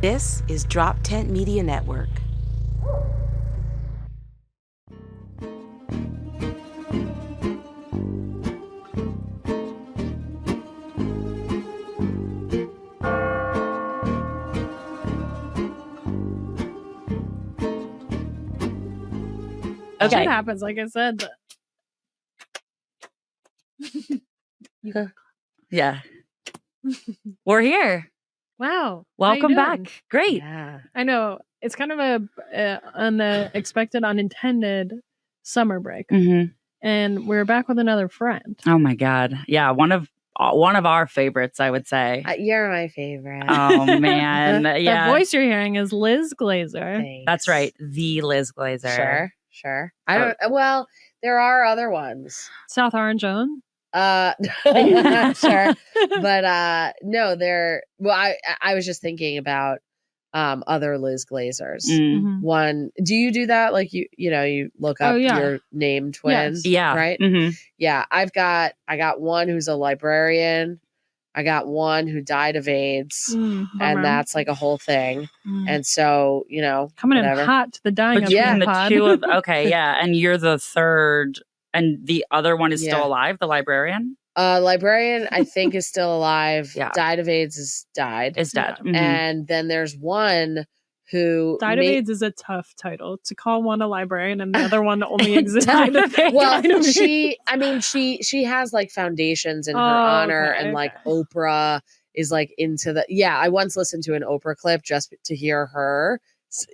This is Drop Tent Media Network. Okay. Shit happens, like I said. Yeah. We're here. Wow. Welcome back. Great. Yeah. I know. It's kind of a unexpected, unintended summer break. Mm-hmm. And we're back with another friend. Oh my God. Yeah. One of our favorites, I would say. You're my favorite. Oh man. Yeah. The voice you're hearing is Liz Glazer. Thanks. That's right. The Liz Glazer. Sure. I don't. Well, there are other ones. South Orange Own. Sure, but no, there. Well, I was just thinking about other Liz Glazers. Mm. One, do you do that? Like you look up your name twin. Yes. Yeah. Right. Mm-hmm. Yeah. I got one who's a librarian. I got one who died of AIDS, and that's like a whole thing. And so, coming whatever. in hot to the dying of Between the pod. two of okay, yeah, and you're the third, and the other one is still alive. The librarian. Librarian, I think, is still alive. Yeah. Died of AIDS is dead. Yeah. Mm-hmm. And then there's one who Died of AIDS is a tough title to call one a librarian and the other one only exists. Well, she has like foundations in her honor, and like Oprah is like into the. Yeah, I once listened to an Oprah clip just to hear her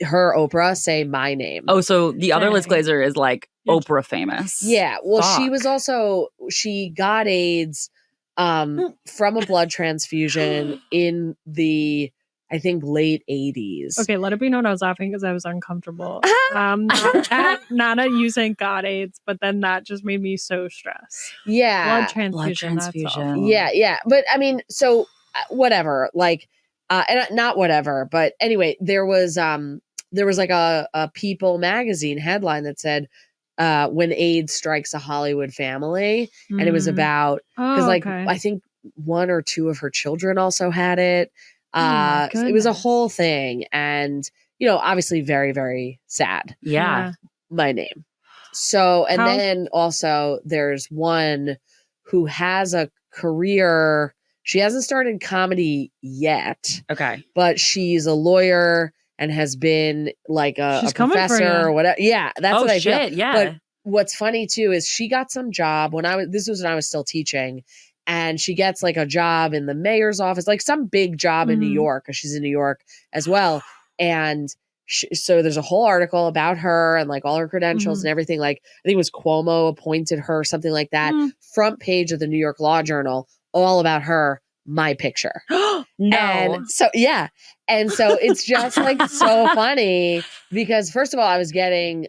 Oprah say my name. Oh, so the other Liz Glazer is like Oprah famous. Yeah. Well, Fuck. she got AIDS from a blood transfusion in the, I think, late 80s. Okay, let it be known I was laughing because I was uncomfortable. Not at you saying God AIDS, but then that just made me so stressed. Yeah. Blood transfusion. That's all. Yeah. But I mean, so whatever, like, and not whatever, but anyway, there was like a People magazine headline that said, when AIDS strikes a Hollywood family. And it was about, because I think one or two of her children also had it. It was a whole thing. And, obviously very, very sad. Yeah. My name. So, and then also there's one who has a career. She hasn't started comedy yet. Okay. But she's a lawyer and has been like a professor or whatever. Yeah, that's what I feel. Yeah. But what's funny too is she got some job this was when I was still teaching, and she gets like a job in the mayor's office, like some big job in New York, because she's in New York as well. And so there's a whole article about her and like all her credentials and everything. Like I think it was Cuomo appointed her, something like that. Front page of the New York Law Journal, all about her. My picture. No. And so, yeah. And so it's just like so funny because first of all, I was getting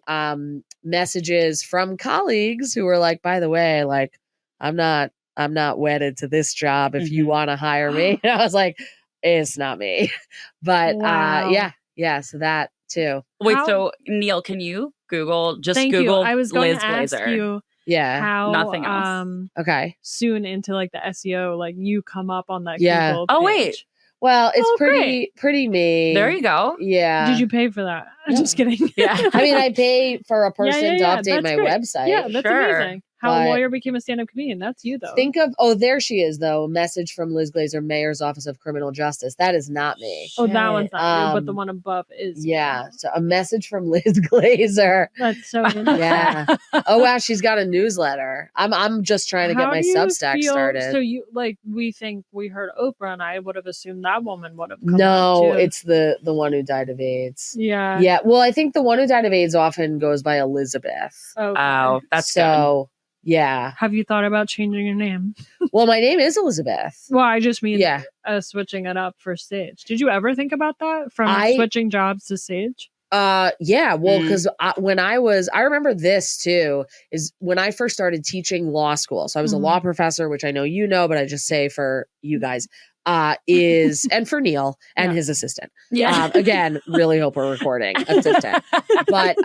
messages from colleagues who were like, by the way, like, I'm not wedded to this job. If you want to hire me, and I was like, it's not me. But yeah. So that too. Wait, so Neil, can you Google I was going Liz to ask Glazer? You how nothing else. Okay. Soon into like the SEO, like you come up on that Yeah. Google Oh page. wait. Well, it's pretty me. There you go. Yeah. Did you pay for that? I'm just kidding. Yeah. I mean, I pay for a person to update my great. website. Yeah, that's amazing. How a lawyer became a stand-up comedian. That's you, though. Think of, there she is, though. Message from Liz Glazer, Mayor's Office of Criminal Justice. That is not me. Oh, that one's not you, but the one above is. Yeah. So a message from Liz Glazer. That's so interesting. Yeah. Oh, wow. She's got a newsletter. I'm just trying to get my Substack started. So we heard Oprah, and I would have assumed that woman would have come No, on too. it's the one who died of AIDS. Yeah. Yeah. Well, I think the one who died of AIDS often goes by Elizabeth. Okay. Oh, that's so. Yeah. Have you thought about changing your name? Well, my name is Elizabeth. Well, I just mean switching it up for stage. Did you ever think about that from switching jobs to stage? Yeah. Well, because when I remember this too, is when I first started teaching law school. So I was a law professor, which I know you know, but I just say for you guys, and for Neil and his assistant. Yeah. Again, really hope we're recording assistant. But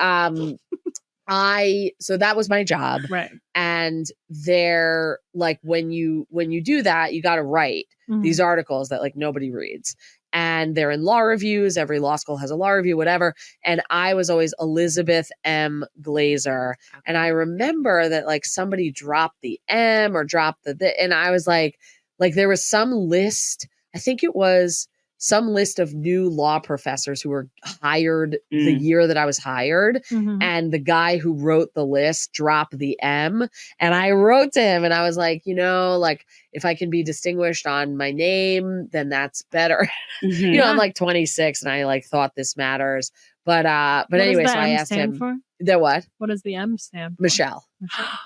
so that was my job. Right. And they're like, when you do that, you got to write these articles that like nobody reads. and they're in law reviews. Every law school has a law review, whatever. And I was always Elizabeth M. Glazer. And I remember that like somebody dropped the M or dropped and I was like there was some list, I think it was some list of new law professors who were hired the year that I was hired. And the guy who wrote the list dropped the M. And I wrote to him and I was like, like if I can be distinguished on my name, then that's better. I'm like 26 and I like thought this matters. But anyway, so I asked him. For? The what? What does the M stand for? Michelle.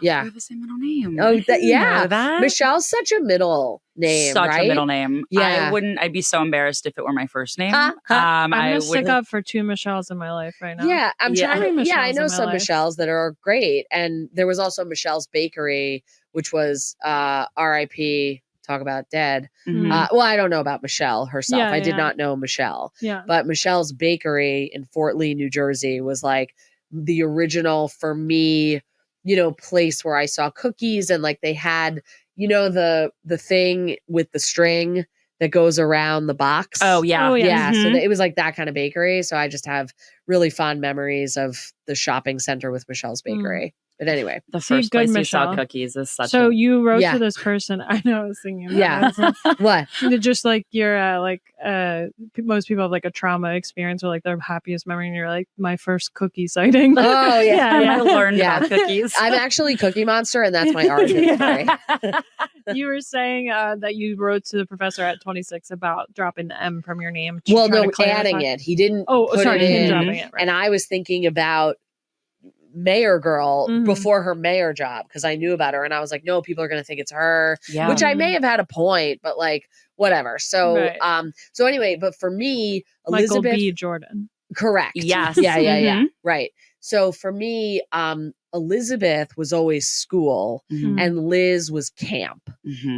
Yeah. We have the same middle name. Oh, yeah. Michelle's such a middle name, Such right? a middle name. Yeah. I'd be so embarrassed if it were my first name. I'm going to stick up for 2 Michelles in my life right now. Yeah. I'm trying to, Michelles I know some life. Michelles that are great. And there was also Michelle's Bakery, which was RIP. Talk about dead. Well, I don't know about Michelle herself. I did not know Michelle. Yeah. But Michelle's Bakery in Fort Lee, New Jersey was like the original for me, place where I saw cookies and like they had, the thing with the string that goes around the box. Oh, yeah. Oh, yeah. So it was like that kind of bakery. So I just have really fond memories of the shopping center with Michelle's Bakery. But anyway, the first place you saw cookies is such. So you wrote to this person. I know I was thinking. What? Just like you're most people have like a trauma experience or like their happiest memory, and you're like my first cookie sighting. Oh yeah, I learned about cookies. I'm actually Cookie Monster, and that's my origin story. You were saying that you wrote to the professor at 26 about dropping the M from your name. Well, no, adding it. He didn't. Dropping it. Right. And I was thinking about Mayor Girl before her mayor job because I knew about her and I was like, no, people are going to think it's her, which I may have had a point, but like whatever. So, so anyway, but for me, Elizabeth Michael B. Jordan. Correct. Yes. Yeah. Right. So for me, Elizabeth was always school and Liz was camp.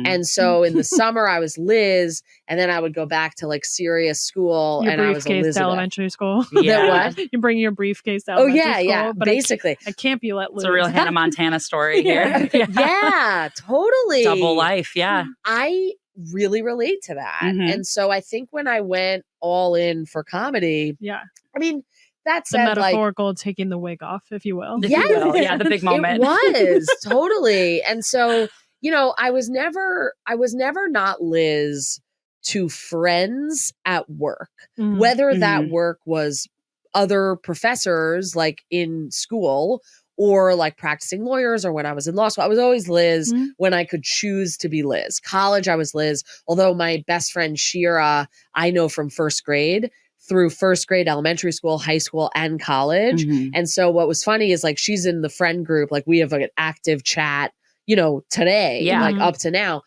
And so in the summer I was Liz and then I would go back to like serious school and I was Elizabeth. To elementary school. Yeah. What? You bring your briefcase to elementary school. Yeah. But basically. I can't be let loose. It's a real Hannah Montana story here. Yeah, totally. Double life. Yeah. I really relate to that. And so I think when I went all in for comedy, I mean, that's the metaphorical taking the wig off, if you will. Yeah, the big moment. It was totally. And so, I was never not Liz to friends at work, whether that work was other professors like in school or like practicing lawyers or when I was in law school. I was always Liz when I could choose to be Liz. College, I was Liz, although my best friend Shira, I know from first grade through first grade, elementary school, high school, and college. And so what was funny is like she's in the friend group, like we have like an active chat, today, like up to now.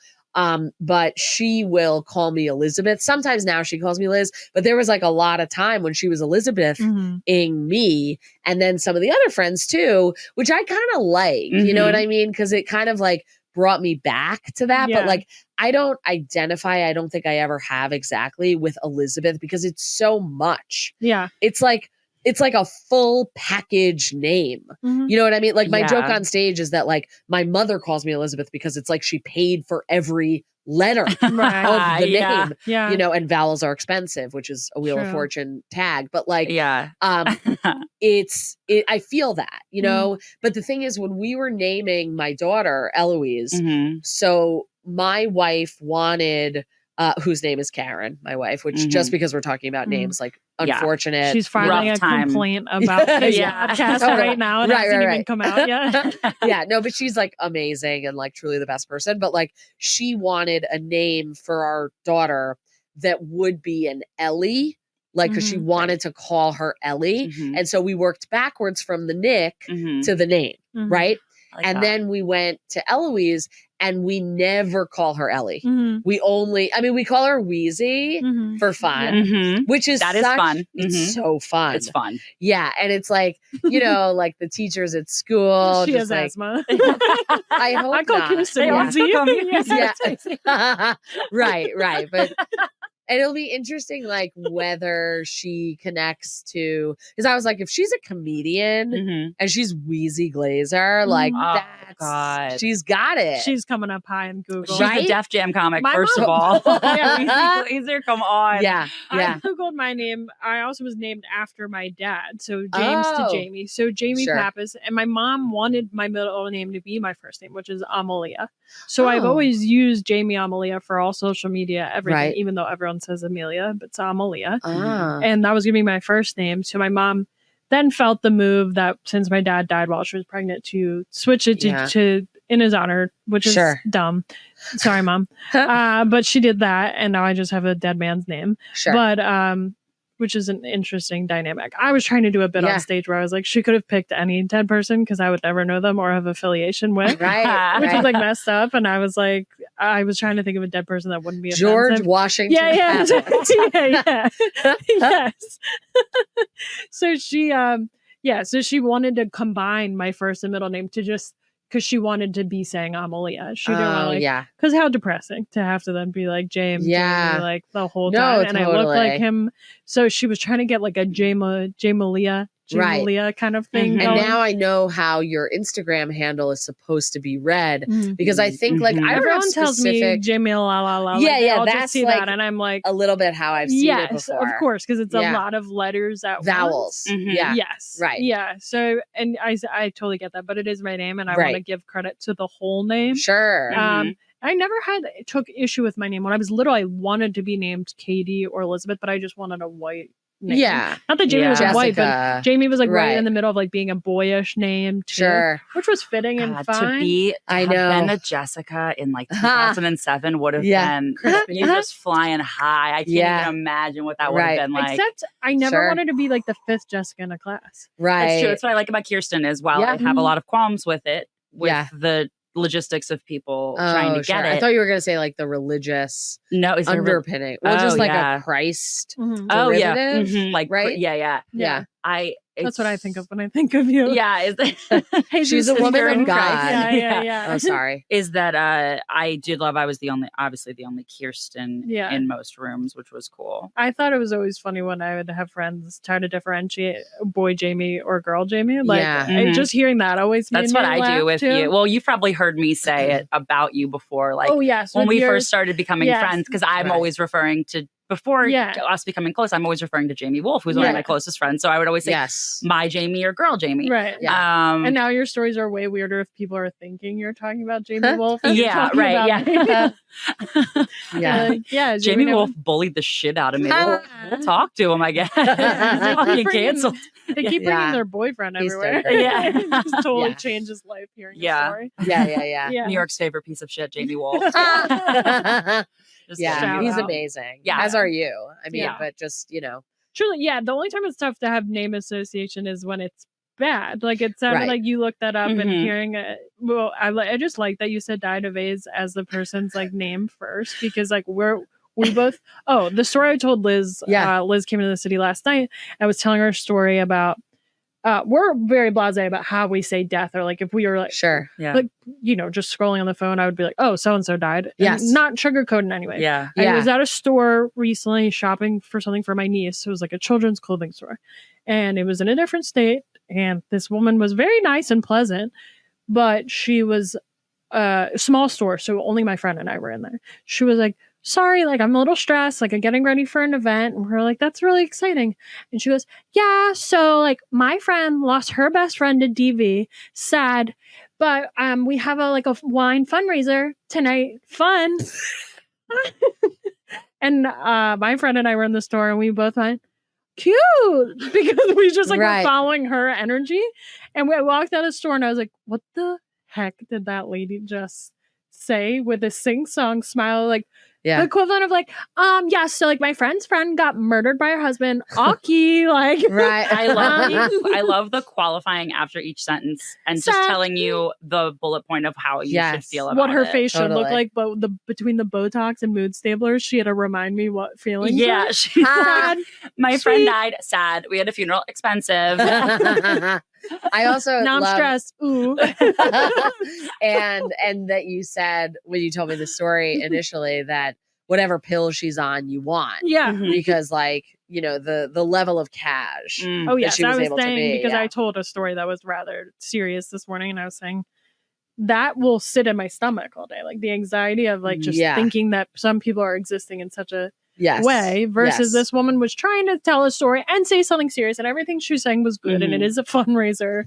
But she will call me Elizabeth. Sometimes now she calls me Liz, but there was like a lot of time when she was Elizabeth-ing me. And then some of the other friends too, which I kind of like, you know what I mean? Because it kind of like brought me back to that. But like, I don't identify, I don't think I ever have exactly with Elizabeth because it's so much. Yeah. It's like a full package name. You know what I mean? Like my joke on stage is that like my mother calls me Elizabeth because it's like she paid for every letter of the name, and vowels are expensive, which is a Wheel of Fortune tag. But like, I feel that, but the thing is when we were naming my daughter Eloise, so my wife wanted, whose name is Karen, my wife, which just because we're talking about names, like unfortunate. She's filing a complaint about this podcast right now. It hasn't even come out yet. No, but she's like amazing and like truly the best person. But like she wanted a name for our daughter that would be an Ellie, like because she wanted to call her Ellie. And so we worked backwards from the Nick to the name, right? And then we went to Eloise and we never call her Ellie. We call her Wheezy for fun, which is fun. It's so fun. It's fun. Yeah. And it's like, like the teachers at school. She just has like, asthma. I hope I call not. Kirsten Wheezy. Right. But And it'll be interesting, like, whether she connects to, because I was like, if she's a comedian and she's Wheezy Glazer, like, that's, she's got it. She's coming up high in Google. She's a Def Jam comic, first of all. Yeah, Wheezy Glazer, come on. Yeah. I Googled my name. I also was named after my dad. So James to Jamie. So Jamie Pappas. And my mom wanted my middle name to be my first name, which is Amelia. So I've always used Jamie Amelia for all social media, everything, even though everyone says Amelia, but it's Amelia. And that was going to be my first name. So my mom then felt the move that since my dad died while she was pregnant to switch it to in his honor, which is dumb. Sorry, Mom. But she did that. And now I just have a dead man's name. But, which is an interesting dynamic. I was trying to do a bit on stage where I was like, she could have picked any dead person because I would never know them or have affiliation with, which was like messed up. And I was like, I was trying to think of a dead person that wouldn't be George offensive. Washington. Yes. So she, so she wanted to combine my first and middle name to just because she wanted to be saying Amelia. She didn't want to, because how depressing to have to then be like James, Jamie, like the whole time, and I look like him. So she was trying to get like a Jamalia kind of thing. And now I know how your Instagram handle is supposed to be read because I think like everyone tells me Jamie la la la. Yeah, that's just see like that, and I'm like a little bit how I've seen it before. Of course, because it's a lot of letters at vowels. So and I totally get that, but it is my name, and I want to give credit to the whole name. I never took issue with my name. When I was little, I wanted to be named Katie or Elizabeth, but I just wanted a white name. Not that Jamie was white, but Jamie was like right in the middle of like being a boyish name too, which was fitting and fine. To have been a Jessica in like 2007 would have been you just flying high. I can't even imagine what that would have been like. Except I never wanted to be like the fifth Jessica in a class. That's true. That's what I like about Kirsten is while I have a lot of qualms with it, with the logistics of people trying to get it. I thought you were going to say like the religious underpinning. Just like a Christ derivative. Like yeah. That's what I think of when I think of you. Yeah. She's a woman of God. Yeah. Oh, sorry. Is that I did love, I was obviously the only Kirsten in most rooms, which was cool. I thought it was always funny when I would have friends try to differentiate boy Jamie or girl Jamie. Like just hearing that always made me laugh. That's what I do with you. Well, you've probably heard me say it about you before. Like when we first started becoming friends, because I'm always referring to before us becoming close, I'm always referring to Jamie Wolf, who's one of my closest friends. So I would always say my Jamie or girl Jamie. Right. Yeah. And now your stories are way weirder if people are thinking you're talking about Jamie Wolf. Yeah. Jamie Wolf bullied the shit out of me. We'll talk to him, I guess. He's canceled. They keep bringing their boyfriend everywhere. Just totally changed his life hearing the story. Yeah. New York's favorite piece of shit, Jamie Wolf. He's amazing. Yeah. As are you. I mean, but just, Truly, the only time it's tough to have name association is when it's bad. Like it sounded like you looked that up and hearing it. Well, I just like that you said died of AIDS as the person's like name first, because like we both, the story I told Liz, Liz came into the city last night. I was telling her a story about, we're very blasé about how we say death, or like if we were like, like, just scrolling on the phone, I would be like, oh, so-and-so died. Yes. And not sugarcoating anyway. I was at a store recently shopping for something for my niece. It was like a children's clothing store, and it was in a different state. And this woman was very nice and pleasant, but she was a small store. So only my friend and I were in there. She was like, sorry, like I'm a little stressed, like I'm getting ready for an event. And we're like, that's really exciting. And she goes, yeah, so like my friend lost her best friend to DV. Sad. But we have a wine fundraiser tonight. Fun. And my friend and I were in the store and we both went, cute, because we just like were following her energy. And we walked out of the store and I was like, what the heck did that lady just say with a sing-song smile? Like, the equivalent of like, so like my friend's friend got murdered by her husband. Aki, like, I love the qualifying after each sentence and just telling you the bullet point of how you should feel about what her face should look like. But between the Botox and mood stablers, she had to remind me what feelings. Yeah, she's sad. My friend died. Sad. We had a funeral. Expensive. I also now I'm stressed. Ooh. and that you said when you told me the story initially that whatever pill she's on you want. Yeah. Because like, you know, the level of cash. Oh yes, she was I was able to saying be, because I told a story that was rather serious this morning, and I was saying that will sit in my stomach all day. Like the anxiety of like just thinking that some people are existing in such a way versus this woman was trying to tell a story and say something serious, and everything she was saying was good, and it is a fundraiser.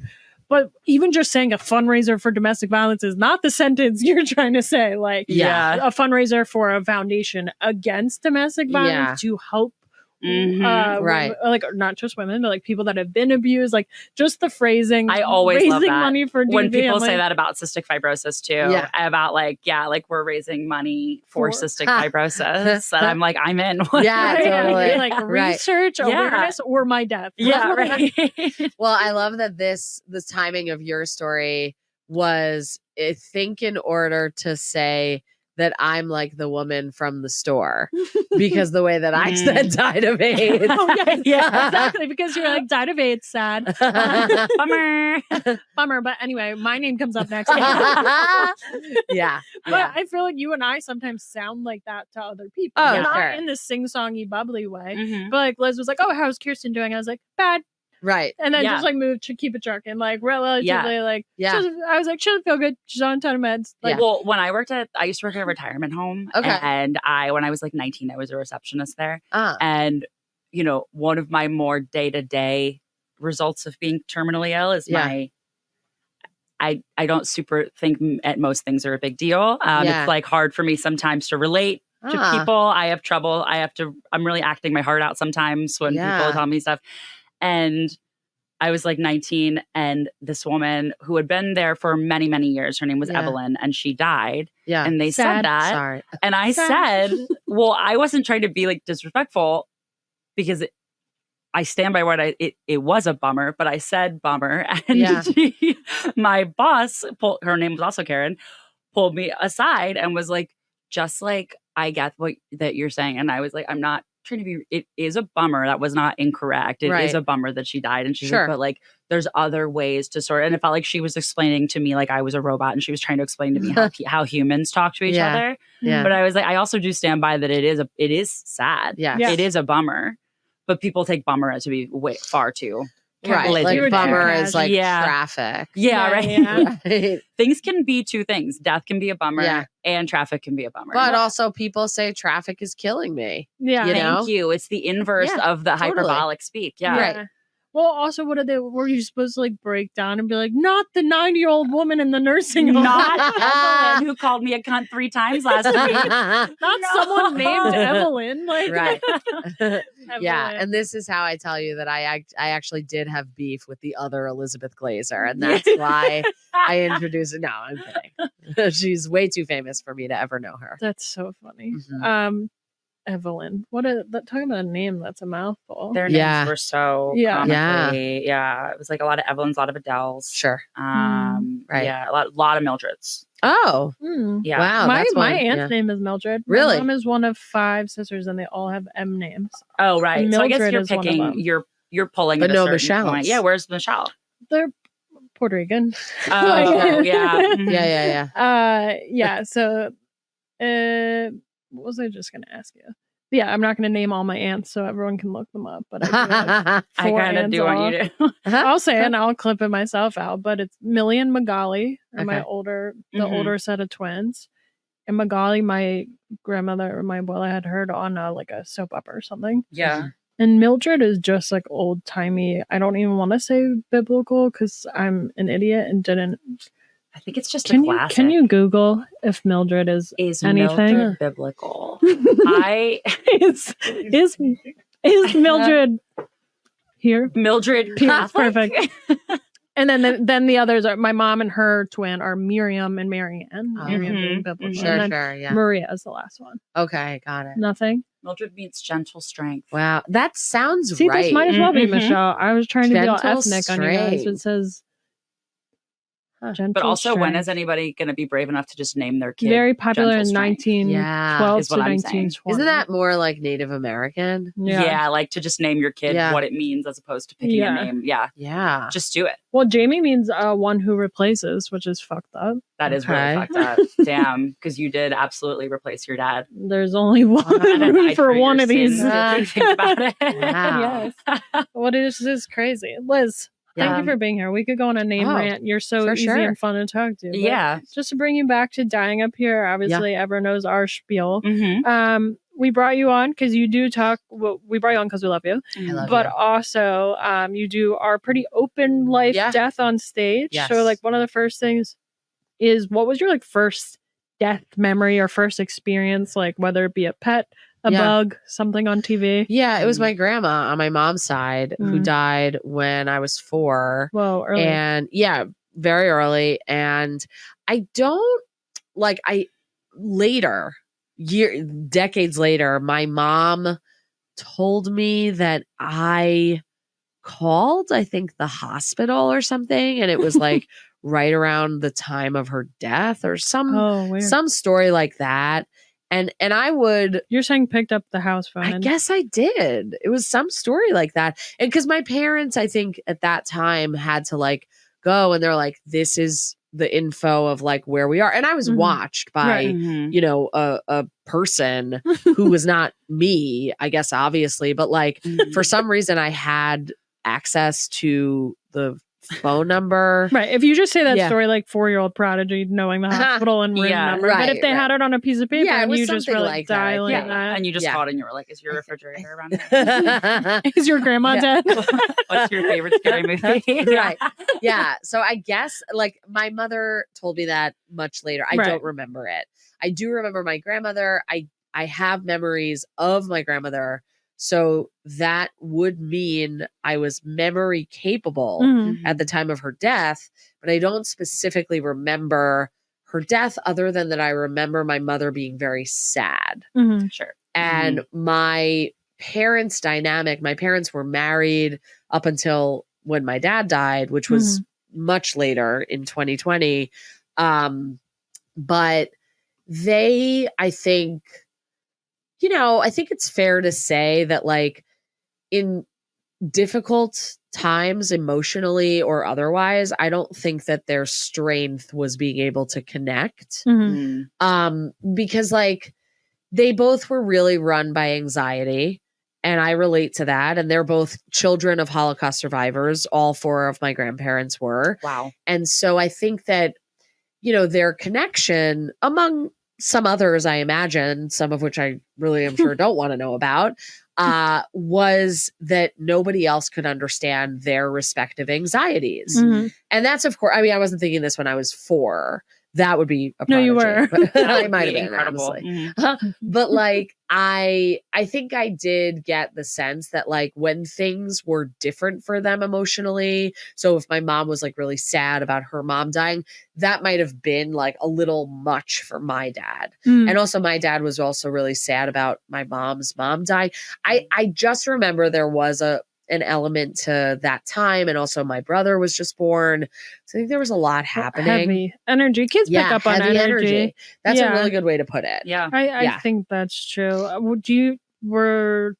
But even just saying a fundraiser for domestic violence is not the sentence you're trying to say. Like, a fundraiser for a foundation against domestic violence to help women, like not just women, but like people that have been abused. Like just the phrasing. I always raising love that money for DV. when people say that about cystic fibrosis too. About like we're raising money for cystic fibrosis, and I'm like I'm in. Totally. Like research, awareness, or my death. Right. Well, I love that the timing of your story was I think in order to say that I'm like the woman from the store because the way that I said died of AIDS. Exactly. Because you're like died of AIDS, sad. Bummer. But anyway, my name comes up next. But I feel like you and I sometimes sound like that to other people. Not in this sing-songy, bubbly way. But like Liz was like, "Oh, how's Kirsten doing?" I was like, "Bad." Right. And then just like moved to keep it trucking, like relatively like I was like, she doesn't feel good. She's on a ton of meds. Like, well, when I used to work at a retirement home. And when I was like 19, I was a receptionist there. And you know, one of my more day-to-day results of being terminally ill is I don't super think at most things are a big deal. It's like hard for me sometimes to relate to people. I have trouble. I'm really acting my heart out sometimes when people tell me stuff. And I was like 19, and this woman who had been there for many, many years, her name was Evelyn, and she died. Yeah. And they said that. Sorry. And I said, well, I wasn't trying to be like disrespectful because I stand by what it was a bummer, but I said bummer. And my boss, her name was also Karen, pulled me aside and was like, just like, I get what that you're saying. And I was like, I'm not trying to be, it is a bummer. That was not incorrect. It is a bummer that she died. And she's like, but like, there's other ways to sort. And it felt like she was explaining to me like I was a robot, and she was trying to explain to me how humans talk to each other. Yeah. But I was like, I also do stand by that it is sad. Yeah. It is a bummer, but people take bummer as to be far too. Right. Like bummer is like traffic. Right. Things can be two things. Death can be a bummer and traffic can be a bummer. But also people say traffic is killing me. Yeah. Thank you. It's the inverse of the hyperbolic speak. Yeah. Right. Well, also, were you supposed to like break down and be like, not the 90-year-old woman in the nursing home, not Evelyn who called me a cunt 3 times last week, not someone named Evelyn, like Evelyn. Yeah, and this is how I tell you that I actually did have beef with the other Elizabeth Glazer, and that's why I introduced it. No, I'm kidding. She's way too famous for me to ever know her. That's so funny. Evelyn. Talking about a name that's a mouthful. Their names were so comically, it was like a lot of Evelyns, a lot of Adeles. Sure. Right. Yeah, a lot of Mildreds. Oh. Yeah. Wow. My aunt's name is Mildred. Really? My mom is one of 5 sisters, and they all have M names. Oh, right. So I guess you're picking. You're pulling. But at no a Michelle. Point. Yeah. Where's Michelle? They're Puerto Rican. Oh, yeah. Yeah. So, what was I just going to ask you? Yeah, I'm not going to name all my aunts so everyone can look them up. But I kind of do want you to. I'll say it and I'll clip it myself out. But it's Millie and Magali are the older set of twins. And Magali, my grandmother or my abuela had heard on like a soap opera or something. Yeah. And Mildred is just like old timey. I don't even want to say biblical because I'm an idiot and didn't. I think it's just a classic. Can you Google if Mildred is anything? Mildred biblical? Is Mildred here? Mildred Catholic? Perfect. And then the others are my mom and her twin are Miriam and Marianne. Miriam being biblical. Sure, yeah. Maria is the last one. Okay, got it. Nothing. Mildred means gentle strength. Wow, that sounds See, right. This might as well be Michelle. I was trying to be all ethnic on you guys. It says But also, when is anybody going to be brave enough to just name their kid? Very popular in 1912 to 1920. Isn't that more like Native American? Yeah, like to just name your kid what it means as opposed to picking a name. Yeah. Just do it. Well, Jamie means one who replaces, which is fucked up. That is really fucked up. Damn, because you did absolutely replace your dad. There's only one for one of these. Think about it. Wow. Yes. What is this crazy? Liz, thank you for being here. We could go on a name rant. You're so easy and fun to talk to. Yeah. Just to bring you back to dying up here, obviously everyone knows our spiel. Mm-hmm. We brought you on because you do talk. Well, we brought you on because we love you. I love but you. also, you do our pretty open life death on stage. Yes. So, like, one of the first things is, what was your like first death memory or first experience? Like, whether it be a pet, a bug, something on TV. Yeah, it was my grandma on my mom's side who died when I was 4. Whoa, early. And very early. And I don't decades later, my mom told me that I called, I think, the hospital or something. And it was like right around the time of her death or some story like that. And you're saying picked up the house phone. I guess I did. It was some story like that. And because my parents, I think at that time had to like go and they're like, this is the info of like where we are. And I was watched by, a person who was not me, I guess, obviously. But like for some reason I had access to the phone number. Right. If you just say that story like 4-year-old prodigy knowing the hospital and room number. But if they had it on a piece of paper and you just were like dialing that. And you just called and you were like, is your refrigerator around here? Is your grandma dead? What's your favorite scary movie? Right. Yeah. So I guess like my mother told me that much later. I don't remember it. I do remember my grandmother. I have memories of my grandmother. So that would mean I was memory capable at the time of her death, but I don't specifically remember her death other than that I remember my mother being very sad. Sure. And my parents' dynamic, my parents were married up until when my dad died, which was much later in 2020. But they, I think it's fair to say that like in difficult times emotionally or otherwise, I don't think that their strength was being able to connect. Because like they both were really run by anxiety and I relate to that. And they're both children of Holocaust survivors. All 4 of my grandparents were. Wow. And so I think that, their connection among some others, I imagine, some of which I really am sure don't want to know about, was that nobody else could understand their respective anxieties. And that's, of course, I mean, I wasn't thinking this when I was 4. That would be a prodigy. No, you were. I might have been incredible. Honestly. But like, I think I did get the sense that like when things were different for them emotionally, so if my mom was like really sad about her mom dying, that might have been like a little much for my dad. And also my dad was also really sad about my mom's mom dying. I just remember there was an element to that time. And also my brother was just born. So I think there was a lot happening. Heavy energy. Kids pick up on energy. That's a really good way to put it. Yeah. I think that's true. Were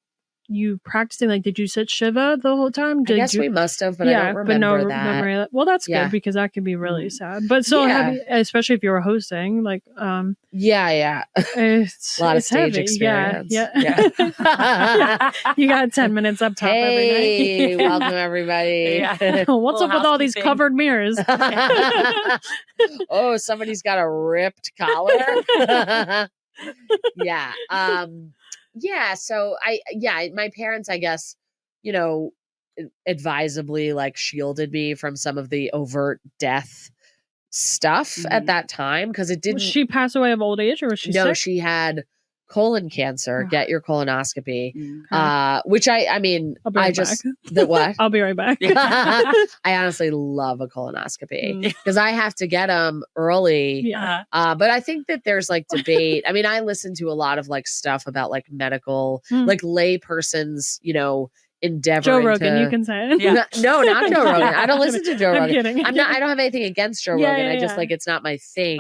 you practicing? Like, did you sit Shiva the whole time? I guess we must have, but I don't remember that. Memory. Well, that's good because that could be really sad. But so heavy, especially if you were hosting, like, it's a lot of stage heavy. experience. Yeah. You got 10 minutes up top every night. Welcome everybody. What's up with all these covered mirrors? Oh, somebody's got a ripped collar. So my parents, I guess, advisably like shielded me from some of the overt death stuff at that time because it didn't. Was she pass away of old age or was she sick? No, she had colon cancer. Get your colonoscopy. Which I mean, the what? I'll be right back. I honestly love a colonoscopy because I have to get them early. But I think that there's like debate. I mean, I listen to a lot of like stuff about like medical, like lay persons, endeavoring Joe Rogan, to, you can say it. Yeah. No, not Joe Rogan. I don't listen to Joe Rogan. I'm kidding. I don't have anything against Joe Rogan. I just like, it's not my thing.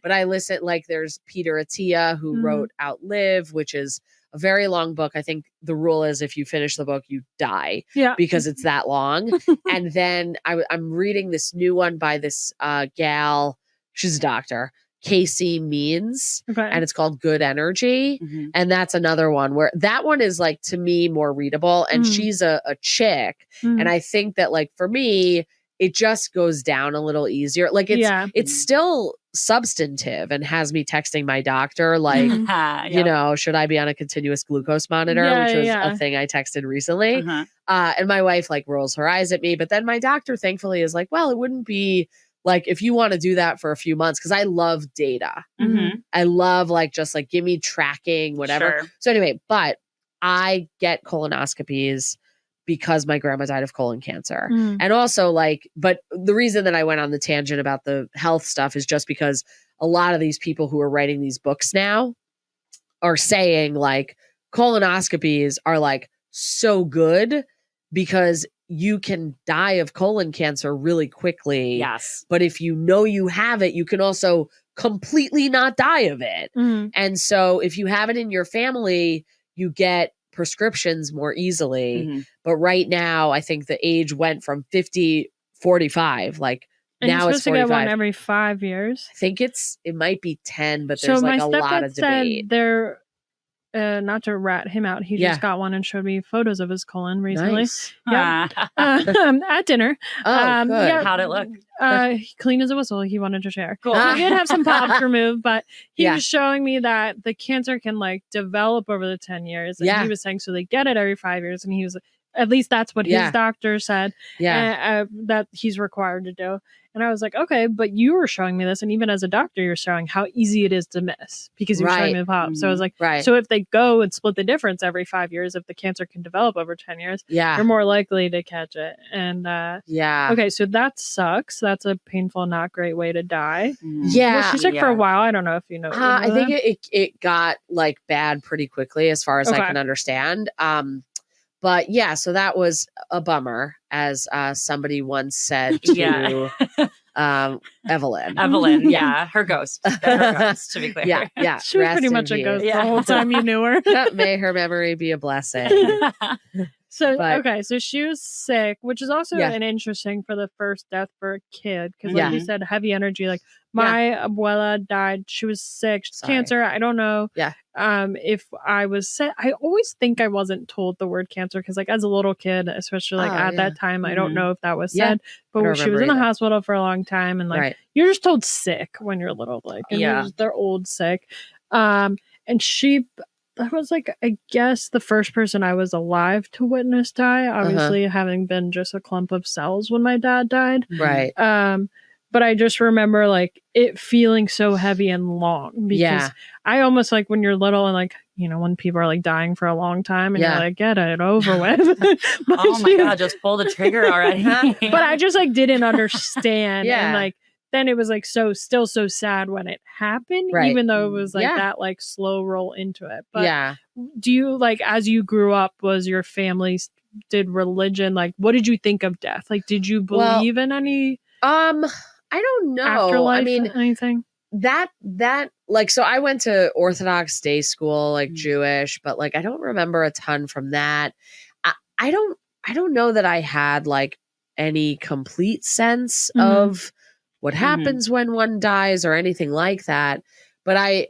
But I listen, like there's Peter Attia who wrote Outlive, which is a very long book. I think the rule is if you finish the book, you die because it's that long. And then I'm reading this new one by this gal. She's a doctor, Casey Means, and it's called Good Energy. And that's another one where that one is like, to me, more readable. And she's a chick. And I think that like, for me, it just goes down a little easier. Like it's still substantive and has me texting my doctor, like, you know, should I be on a continuous glucose monitor, which was a thing I texted recently. And my wife like rolls her eyes at me. But then my doctor thankfully is like, well, it wouldn't be like, if you want to do that for a few months, because I love data. I love like, just like, give me tracking, whatever. So anyway, but I get colonoscopies because my grandma died of colon cancer. And also like, but the reason that I went on the tangent about the health stuff is just because a lot of these people who are writing these books now are saying like colonoscopies are like so good because you can die of colon cancer really quickly. Yes. But if you know you have it, you can also completely not die of it. And so if you have it in your family, you get prescriptions more easily. But right now, I think the age went from 50, 45. Like and now you're it's supposed 45. to get one every 5 years. I think it might be 10, but there's like a lot of debate. They're not to rat him out. He just got one and showed me photos of his colon recently. Nice. At dinner. Oh, good. How'd it look? Clean as a whistle. He wanted to share. Cool. He did have some pops removed, but he was showing me that the cancer can like develop over the 10 years. And he was saying, so they get it every 5 years. And he was, at least that's what his doctor said that he's required to do. And I was like, okay, but you were showing me this. And even as a doctor, you're showing how easy it is to miss because you're showing me the pops. So I was like, so if they go and split the difference every 5 years, if the cancer can develop over 10 years, you're more likely to catch it. And okay, so that sucks. That's a painful, not great way to die. Yeah. She sick for a while. I don't know if you know. I think it got like bad pretty quickly as far as I can understand. But yeah, so that was a bummer, as somebody once said to Evelyn. Evelyn, her ghost. Her ghost, to be clear. Yeah. She was pretty much a ghost the whole time you knew her. May her memory be a blessing. So she was sick, which is also an interesting for the first death for a kid. Because like you said, heavy energy. Like my abuela died. She was sick. She's cancer. I don't know if I was sick. I always think I wasn't told the word cancer because like as a little kid, especially like at that time, I don't know if that was said. But she was in the hospital for a long time. And like you're just told sick when you're little. Like they're old sick. And that was like, I guess, the first person I was alive to witness die. Obviously, having been just a clump of cells when my dad died. Right. But I just remember like it feeling so heavy and long because I almost like when you're little and like, you know, when people are like dying for a long time and you're like, get it over with. Oh my God, just pull the trigger already. But I just like didn't understand. And like, then it was like still so sad when it happened, even though it was like that like slow roll into it. But do you like, as you grew up, was your family, did religion, like what did you think of death? Like, did you believe in any I don't know. Afterlife, I mean, anything? That like, so I went to Orthodox day school, like Jewish, but like I don't remember a ton from that. I don't know that I had like any complete sense of what happens when one dies or anything like that. But I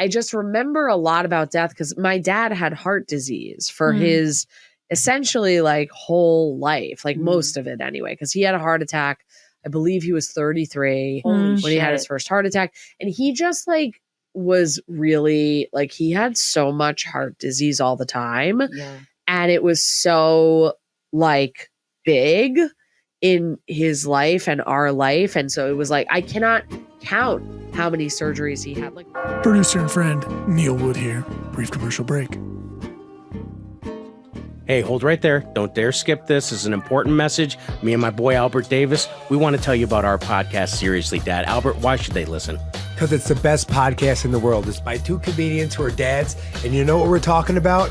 just remember a lot about death because my dad had heart disease for his essentially like whole life, like most of it anyway, because he had a heart attack. I believe he was 33 when he had his first heart attack. And he just like was really like, he had so much heart disease all the time. Yeah. And it was so like big in his life and our life. And so it was like, I cannot count how many surgeries he had. Like, producer and friend Neil Wood here. Brief commercial break. Hey, hold right there. Don't dare skip this. This is an important message. Me and my boy Albert Davis, we want to tell you about our podcast, Seriously Dad. Albert, why should they listen? Because it's the best podcast in the world. It's by two comedians who are dads. And you know what we're talking about?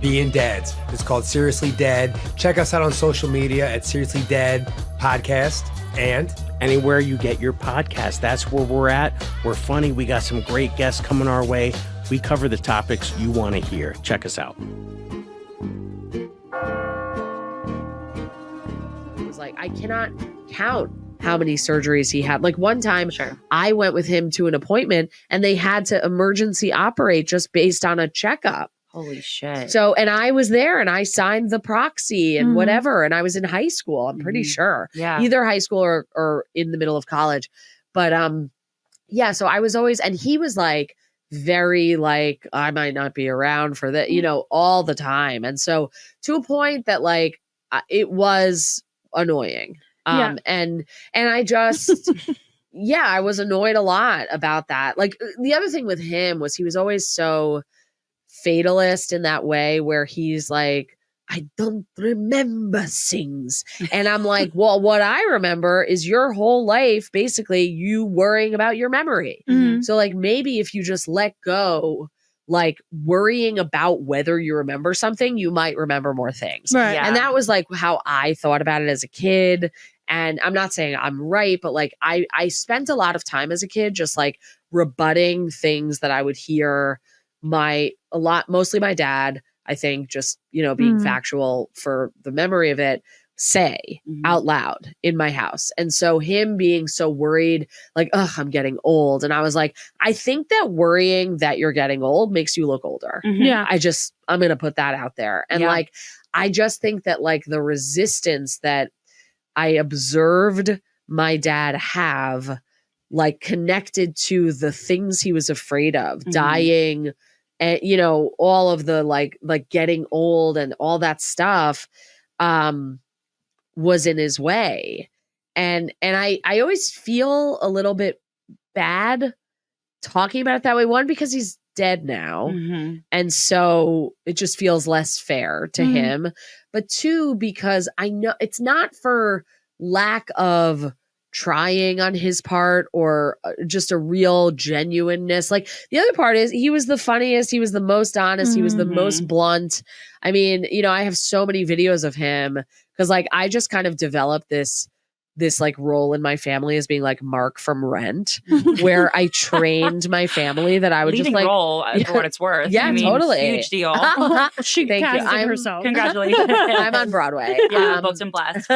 being dads. It's called Seriously Dad. Check us out on social media at Seriously Dad Podcast and anywhere you get your podcast. That's where we're at. We're funny. We got some great guests coming our way. We cover the topics you want to hear. Check us out. It was like, I cannot count how many surgeries he had. Like one time, I went with him to an appointment and they had to emergency operate just based on a checkup. Holy shit. So, and I was there and I signed the proxy and whatever. And I was in high school, I'm pretty sure. Yeah. Either high school or in the middle of college. But yeah, so I was always, and he was like, very like, I might not be around for that, you know, all the time. And so to a point that like, it was annoying. And I just, yeah, I was annoyed a lot about that. Like the other thing with him was he was always so fatalist in that way where he's like, I don't remember things. And I'm like, well, what I remember is your whole life, basically you worrying about your memory. So like, maybe if you just let go, like worrying about whether you remember something, you might remember more things. Right. And that was like how I thought about it as a kid. And I'm not saying I'm right, but like I spent a lot of time as a kid just like rebutting things that I would hear mostly my dad, I think, just, you know, being factual for the memory of it, say out loud in my house. And so him being so worried, like, I'm getting old. And I was like, I think that worrying that you're getting old makes you look older. Yeah. I'm going to put that out there. And like, I just think that like the resistance that I observed my dad have, like connected to the things he was afraid of, dying, and, you know, all of the like getting old and all that stuff, was in his way. And I always feel a little bit bad talking about it that way. One, because he's dead now. And so it just feels less fair to him. But two, because I know it's not for lack of trying on his part or just a real genuineness. Like the other part is he was the funniest. He was the most honest. He was the most blunt. I mean, you know, I have so many videos of him because like I just kind of developed this like role in my family as being like Mark from Rent, where I trained my family that I would leading just like role for what it's worth. Yeah, I mean, totally. Huge deal. She casted herself. Congratulations. I'm on Broadway. Yeah, books and blast.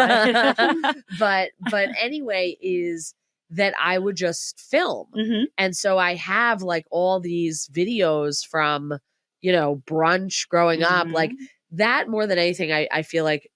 But anyway, is that I would just film. And so I have like all these videos from, you know, brunch growing up, like that more than anything. I feel like,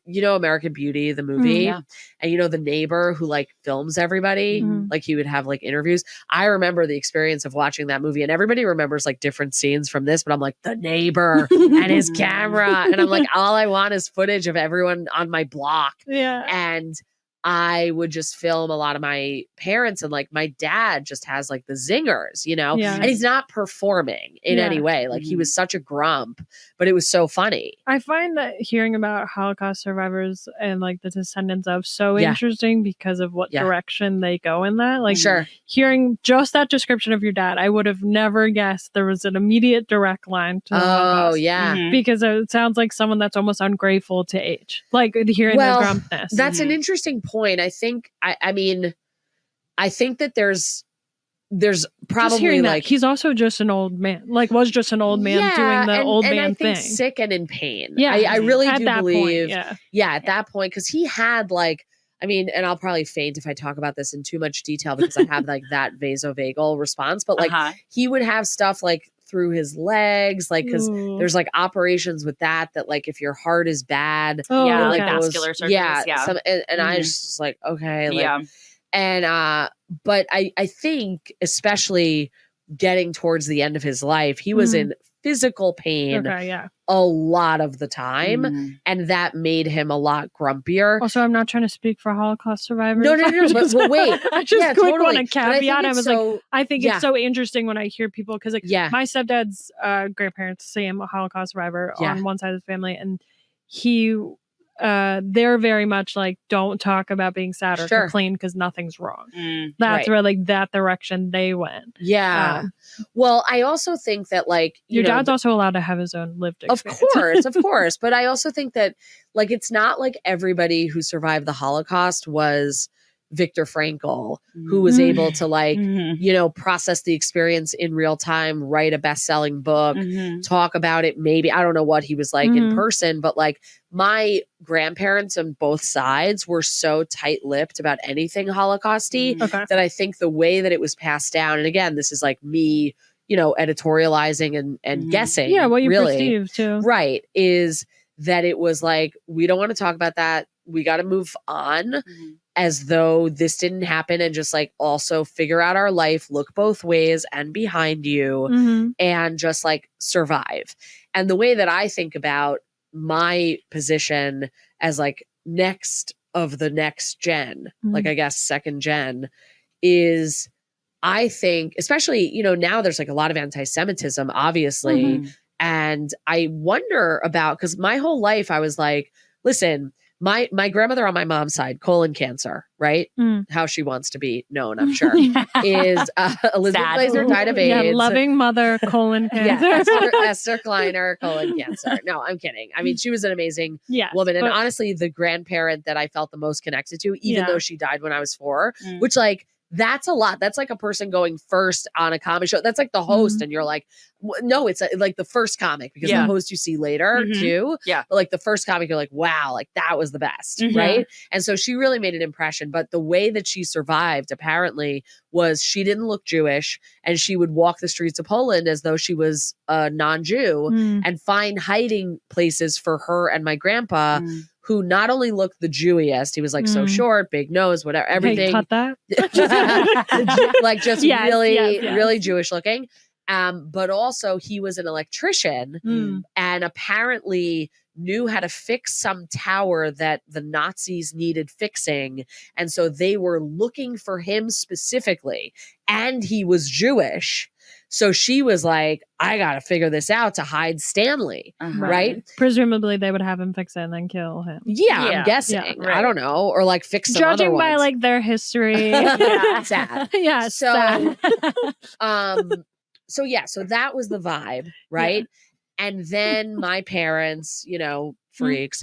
you know, American Beauty, the movie, and you know, the neighbor who like films everybody, like he would have like interviews. I remember the experience of watching that movie, and everybody remembers like different scenes from this, but I'm like, the neighbor and his camera. And I'm like, all I want is footage of everyone on my block. Yeah. And I would just film a lot of my parents, and like my dad just has like the zingers, you know, and he's not performing in any way. Like he was such a grump, but it was so funny. I find that hearing about Holocaust survivors and like the descendants of so interesting because of what direction they go in that. Like hearing just that description of your dad, I would have never guessed there was an immediate direct line to the Holocaust. Because it sounds like someone that's almost ungrateful to age, like hearing the grumpness. That's an interesting point. I think, I mean, I think that there's probably like he's also just an old man, like was just an old man doing the old man thing. Sick and in pain. Yeah, I really at do that believe. Point, at that point, because he had like, I mean, and I'll probably faint if I talk about this in too much detail because I have like that vasovagal response, but like he would have stuff like through his legs, like because there's like operations with that like if your heart is bad, like vascular surgeries, and I just like, okay, like, and but I think especially getting towards the end of his life, he was in physical pain a lot of the time, and that made him a lot grumpier. Also, I'm not trying to speak for Holocaust survivors. No, but wait. I just want to caveat. I was so, like, I think it's so interesting when I hear people, because like my stepdad's grandparents, same Holocaust survivor on one side of the family, and he they're very much like, don't talk about being sad or complain because nothing's wrong. That's where like that direction they went. Yeah. Well, I also think that like your dad's also allowed to have his own lived Of experience. course. But I also think that like it's not like everybody who survived the Holocaust was Viktor Frankl, who was able to like, you know, process the experience in real time, write a best-selling book, talk about it. Maybe, I don't know what he was like in person, but like my grandparents on both sides were so tight-lipped about anything Holocaust-y that I think the way that it was passed down, and again, this is like me, you know, editorializing and guessing. Yeah, what you really, perceive too. Right, is that it was like, we don't want to talk about that. We got to move on. As though this didn't happen, and just like also figure out our life, look both ways and behind you and just like survive. And the way that I think about my position as like next of the next gen, like I guess second gen, is I think, especially, you know, now there's like a lot of anti-Semitism, obviously. And I wonder about, because my whole life I was like, listen, my grandmother on my mom's side, colon cancer, right? How she wants to be known, I'm sure, is Liz Glazer, died of AIDS. Yeah, loving mother, colon cancer. Esther Kleiner, colon cancer. No, I'm kidding. I mean, she was an amazing woman. And honestly, the grandparent that I felt the most connected to, even though she died when I was 4, which like, that's a lot. That's like a person going first on a comedy show. That's like the host. And you're like, no, it's like the first comic, because the host you see later too. Yeah. But like the first comic, you're like, wow, like that was the best. Right. And so she really made an impression. But the way that she survived apparently was she didn't look Jewish, and she would walk the streets of Poland as though she was a non-Jew and find hiding places for her and my grandpa, who not only looked the Jewiest, he was like so short, big nose, whatever, everything. Hey, cut that. Like just really Jewish looking. But also he was an electrician and apparently knew how to fix some tower that the Nazis needed fixing. And so they were looking for him specifically. And he was Jewish. So she was like, I got to figure this out to hide Stanley, right? Presumably they would have him fix it and then kill him. Yeah, I'm guessing. Yeah, right. I don't know. Or like fix some Judging other ones. by like their history. Sad. Yeah, so, sad. So that was the vibe, right? Yeah. And then my parents, you know, freaks,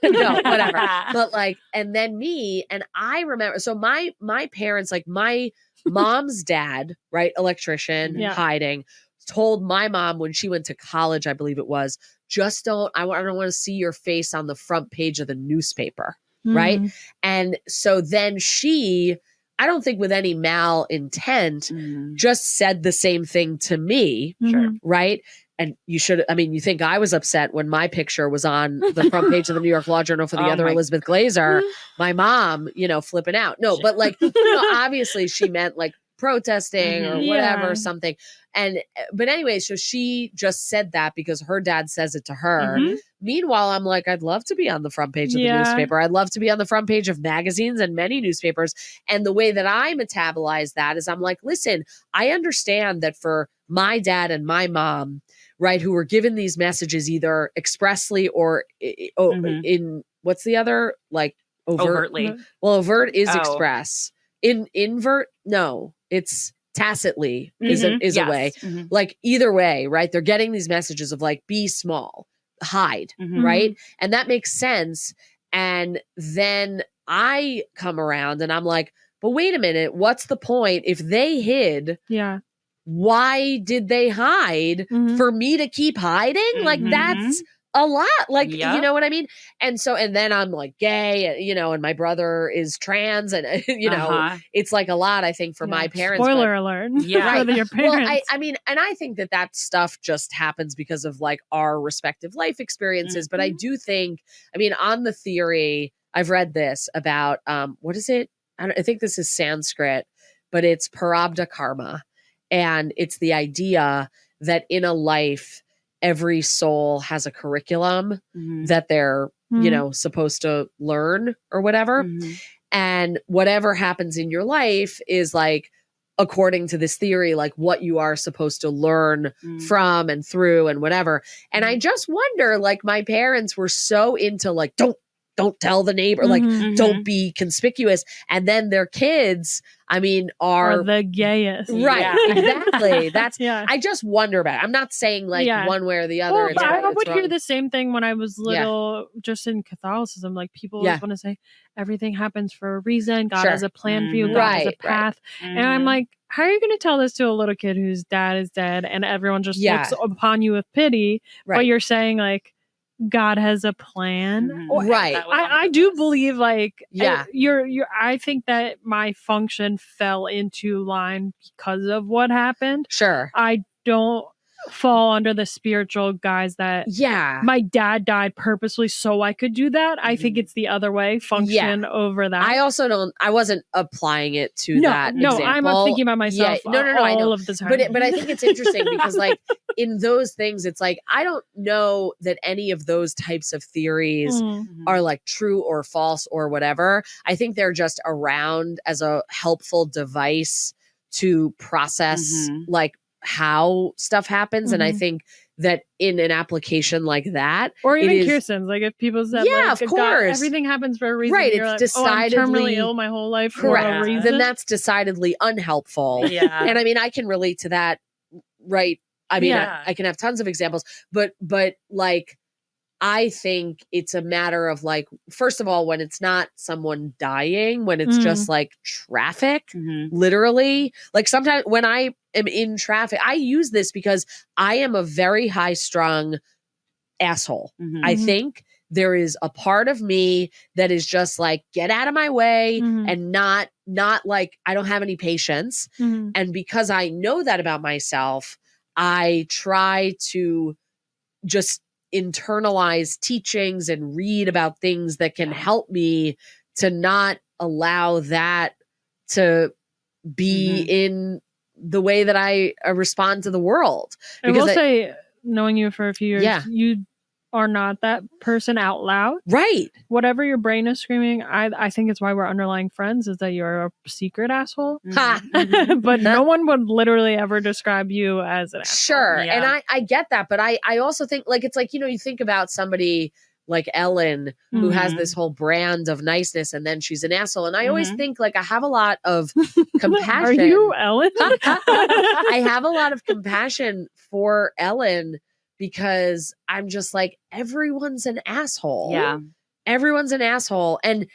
no, whatever. But like, and then me, and I remember, so my parents, like my mom's dad, right, electrician, hiding, told my mom when she went to college, I believe it was, just I don't want to see your face on the front page of the newspaper, right? And so then she, I don't think with any malintent, just said the same thing to me, right? And you should, I mean, you think I was upset when my picture was on the front page of the New York Law Journal for the other Elizabeth Glazer, my mom, you know, flipping out. No, but like, you know, obviously she meant like protesting or whatever, something. And, but anyway, so she just said that because her dad says it to her. Meanwhile, I'm like, I'd love to be on the front page of the newspaper. I'd love to be on the front page of magazines and many newspapers. And the way that I metabolize that is I'm like, listen, I understand that for my dad and my mom, right, who were given these messages either expressly or in what's the other, like overtly. Well, overt is express. Invert, no, it's tacitly is a way. Like either way, right? They're getting these messages of like, be small, hide, right? And that makes sense. And then I come around and I'm like, but wait a minute, what's the point? If they hid, why did they hide for me to keep hiding? Like that's a lot. Like, you know what I mean? And so, and then I'm like gay, you know, and my brother is trans and, you know, it's like a lot, I think, for my parents. Spoiler alert. Yeah. For your parents. Well, I mean, and I think that stuff just happens because of like our respective life experiences. But I do think, I mean, on the theory, I've read this about, what is it? I think this is Sanskrit, but it's Parabdha karma. And it's the idea that in a life, every soul has a curriculum that they're, you know, supposed to learn or whatever. And whatever happens in your life is like, according to this theory, like what you are supposed to learn from and through and whatever. And I just wonder, like my parents were so into like, don't don't tell the neighbor, like don't be conspicuous. And then their kids, I mean, are the gayest. Right. Yeah. Exactly. That's, yeah. I just wonder about it. I'm not saying like one way or the other. Well, I would hear the same thing when I was little, just in Catholicism. Like people always want to say everything happens for a reason. God has a plan for you. God has a path. And I'm like, how are you going to tell this to a little kid whose dad is dead and everyone just looks upon you with pity? But you're saying like, God has a plan. Right. I do believe like, I think that my function fell into line because of what happened. Sure. I don't fall under the spiritual guys that my dad died purposely so I could do that. I think it's the other way, function over that. I wasn't applying it to that example. I'm thinking about myself I know. Of the time. But I think it's interesting because like in those things, it's like, I don't know that any of those types of theories are like true or false or whatever. I think they're just around as a helpful device to process like how stuff happens. And I think that in an application like that, or even Kirsten's, like if people said, of course, God, everything happens for a reason. Right. You're it's like, decidedly I'm terminally ill my whole life for a reason. Then that's decidedly unhelpful. Yeah. And I mean, I can relate to that. Right. I mean, I can have tons of examples, but like, I think it's a matter of like, first of all, when it's not someone dying, when it's just like traffic, literally, like sometimes when I am in traffic, I use this because I am a very high strung asshole. I think there is a part of me that is just like, get out of my way and not like, I don't have any patience. And because I know that about myself, I try to just internalize teachings and read about things that can help me to not allow that to be in the way that I respond to the world. I will say, knowing you for a few years, you are not that person out loud. Right. Whatever your brain is screaming, I think it's why we're underlying friends, is that you're a secret asshole. But no one would literally ever describe you as an asshole. Sure. Yeah. And I get that. But I also think like, it's like, you know, you think about somebody like Ellen who has this whole brand of niceness and then she's an asshole. And I always think like I have a lot of compassion. Are you Ellen? I have a lot of compassion for Ellen because I'm just like, everyone's an asshole. Yeah. Everyone's an asshole. And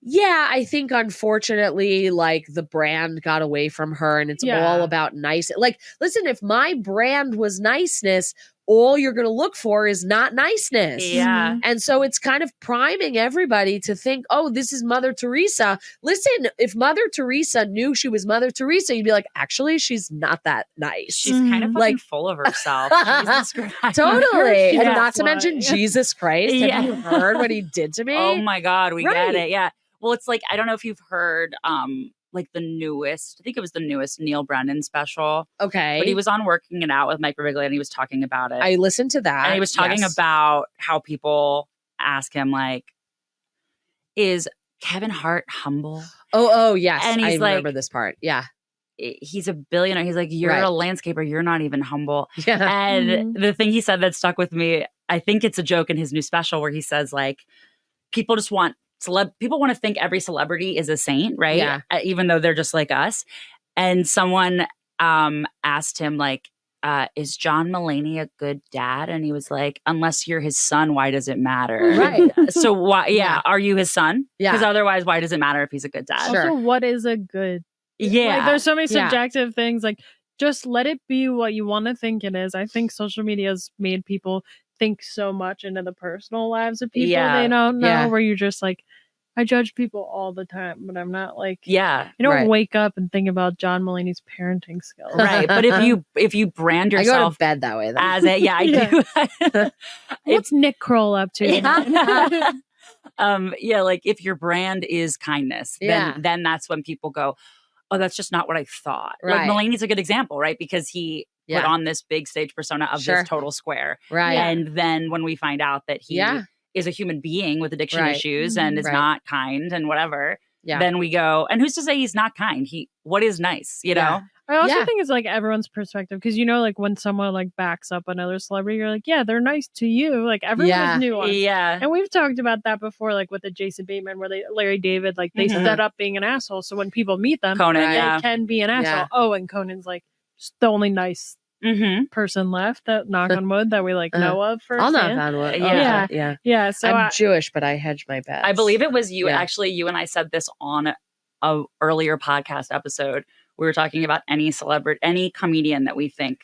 I think unfortunately, like the brand got away from her and it's all about nice. Like, listen, if my brand was niceness, all you're going to look for is not niceness. Yeah. And so it's kind of priming everybody to think, oh, this is Mother Teresa. Listen, if Mother Teresa knew she was Mother Teresa, you'd be like, actually, she's not that nice. She's kind of like full of herself. Jesus Christ. Totally. And not to mention Jesus Christ. Have you heard what he did to me? Oh my God, we get it. Yeah. Well, it's like, I don't know if you've heard like the newest, I think it was the newest Neil Brennan special. Okay. But he was on Working It Out with Mike Birbiglia and he was talking about it. I listened to that. And he was talking about how people ask him like, is Kevin Hart humble? Oh, yes. And he's I remember this part. Yeah. He's a billionaire. He's like, you're a landscaper. You're not even humble. Yeah. And the thing he said that stuck with me, I think it's a joke in his new special where he says like, people just want people want to think every celebrity is a saint, right? Yeah. Even though they're just like us. And someone asked him like, is John Mulaney a good dad? And he was like, unless you're his son, why does it matter? Right. So why? Yeah. Are you his son? Yeah. Because otherwise, why does it matter if he's a good dad? Also, what is a good? Yeah. Like, there's so many subjective things. Like, just let it be what you want to think it is. I think social media has made people think so much into the personal lives of people they don't know, where you're just like, I judge people all the time, but I'm not like, I don't wake up and think about John Mulaney's parenting skills. Right. But if you brand yourself, I go to bed that way. Though. As a, I do. What's Nick Kroll up to? Like if your brand is kindness, then that's when people go, oh, that's just not what I thought. Right. Like Mulaney's a good example, right? Because he put on this big stage persona of this total square. Right. And then when we find out that he is a human being with addiction issues and is not kind and whatever, then we go, and who's to say he's not kind? What is nice, you know? I also think it's like everyone's perspective, because like when someone like backs up another celebrity, you're like, yeah, they're nice to you. Like everyone is nuanced. Yeah. And we've talked about that before, like with the Jason Bateman, where Larry David, like they set up being an asshole. So when people meet them, Conan, they can be an asshole. Oh, and Conan's like just the only nice person left, that knock on wood, that we like know of first. I'll knock on wood. Yeah. So I'm Jewish, but I hedge my bets. I believe it was you. Actually, you and I said this on a earlier podcast episode. We were talking about any celebrity, any comedian that we think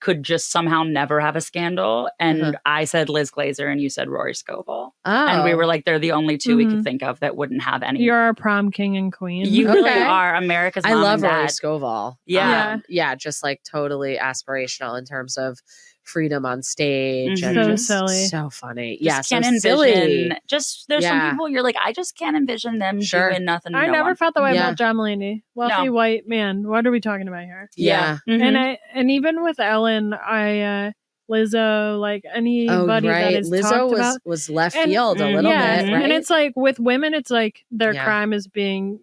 could just somehow never have a scandal. And I said Liz Glazer, and you said Rory Scovel. And we were like, they're the only two we could think of that wouldn't have any. You're our prom king and queen. You really are America's mom. I love and dad. Rory Scovel. Yeah. Just like totally aspirational in terms of freedom on stage. So And just silly. So funny. Just can't so envision. silly. There's some people you're like, I just can't envision them doing nothing. I never felt that way about John Mulaney. Wealthy No. white man. What are we talking about here? Yeah. And even with Ellen, Lizzo, like anybody that is Lizzo talked about was left field a little bit, right? And it's like with women, it's like their crime is being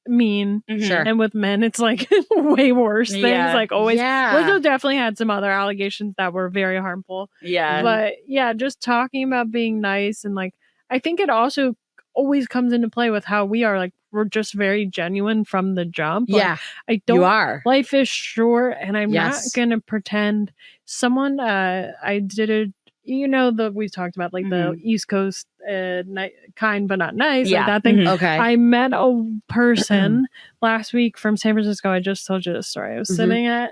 mean. Sure. And with men, it's like way worse things. Like always. Lizzo definitely had some other allegations that were very harmful. Yeah. But just talking about being nice, and like I think it also always comes into play with how we are. Like we're just very genuine from the jump. Like, I don't. You are. Life is short, and I'm not gonna pretend. Someone I did a. We've talked about like the East Coast kind but not nice, like that thing. Okay. I met a person last week from San Francisco. I just told you this story. I was sitting at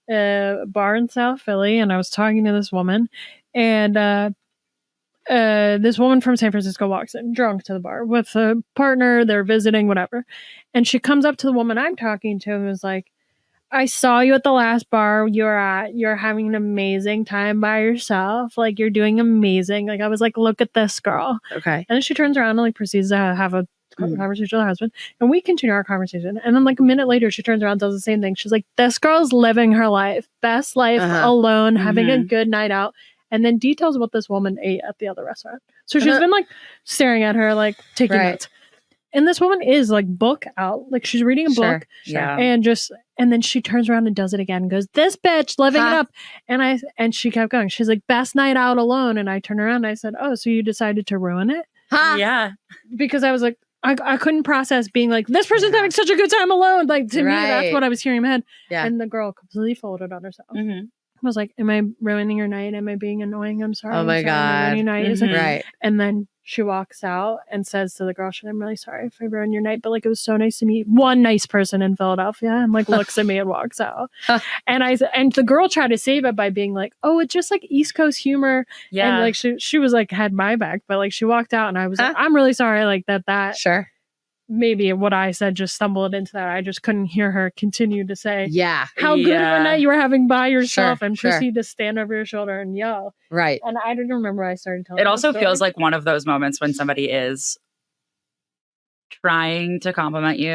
a bar in South Philly, and I was talking to this woman, and this woman from San Francisco walks in drunk to the bar with a partner. They're visiting, whatever, and she comes up to the woman I'm talking to and was like, I saw you at the last bar you were at. You're having an amazing time by yourself. Like, you're doing amazing. Like, I was like, look at this girl. Okay. And then she turns around and like proceeds to have a conversation with her husband. And we continue our conversation. And then like a minute later, she turns around and does the same thing. She's like, this girl's living her life. Best life alone, having a good night out. And then details what this woman ate at the other restaurant. So she's been like staring at her, like taking notes. And this woman is like book out. Like she's reading a book. Yeah. And then she turns around and does it again and goes, this bitch living it up. And she kept going. She's like, best night out alone. And I turned around and I said, oh, so you decided to ruin it? Yeah. Because I was like, I couldn't process being like, this person's having such a good time alone. Like to me, that's what I was hearing in my head. Yeah. And the girl completely folded on herself. I was like, am I ruining your night? Am I being annoying? I'm sorry. Oh my God. Night. And then she walks out and says to the girl, I'm really sorry if I ruined your night, but like it was so nice to meet one nice person in Philadelphia, and like looks at me and walks out. And the girl tried to save it by being like, oh, it's just like East Coast humor. Yeah. And like she was like had my back, but like she walked out and I was like, I'm really sorry, like that sure. Maybe what I said just stumbled into that. I just couldn't hear her continue to say, how good of a night you were having by yourself, and proceed to stand over your shoulder and yell. Right. And I didn't remember I started telling it also feels like one of those moments when somebody is trying to compliment you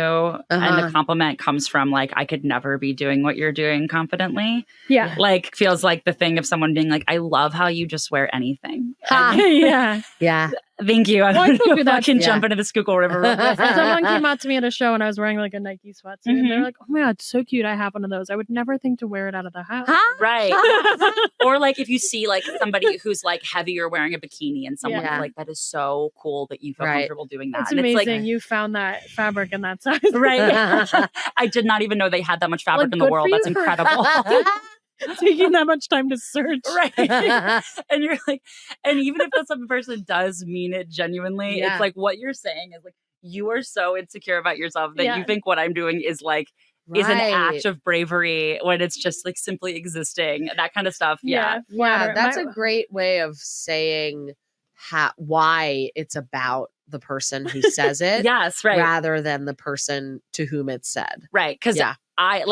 and the compliment comes from like, I could never be doing what you're doing confidently. Yeah. Like feels like the thing of someone being like, I love how you just wear anything. Yeah. Yeah. Thank you. I'm going to that can jump into the Schuylkill River. Someone came out to me at a show and I was wearing like a Nike sweatsuit and they're like, oh my God, it's so cute. I have one of those. I would never think to wear it out of the house. Right. Or like if you see like somebody who's like heavier wearing a bikini and someone's like, that is so cool that you feel comfortable doing that. It's and amazing. It's like, you found that fabric in that size. Right. I did not even know they had that much fabric in the world. That's incredible. Taking that much time to search. Right. And you're like, and even if that type of person does mean it genuinely, it's like what you're saying is like, you are so insecure about yourself that you think what I'm doing is like, is an act of bravery when it's just like simply existing, that kind of stuff. Yeah. That's a great way of saying why it's about the person who says it. Yes. Right. Rather than the person to whom it's said. Right. Because I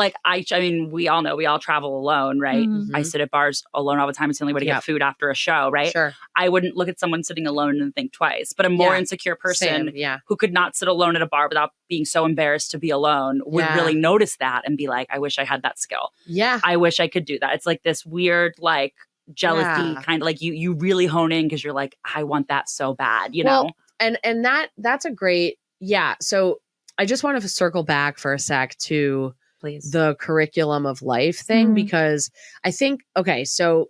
mean, we all know we all travel alone, right? I sit at bars alone all the time. It's the only way to get food after a show, right? Sure. I wouldn't look at someone sitting alone and think twice. But a more insecure person who could not sit alone at a bar without being so embarrassed to be alone would really notice that and be like, I wish I had that skill. Yeah. I wish I could do that. It's like this weird, like, jealousy kind of like you really hone in because you're like, I want that so bad, you know? And that's a great yeah. So I just want to circle back for a sec to the curriculum of life thing, because I think, okay, so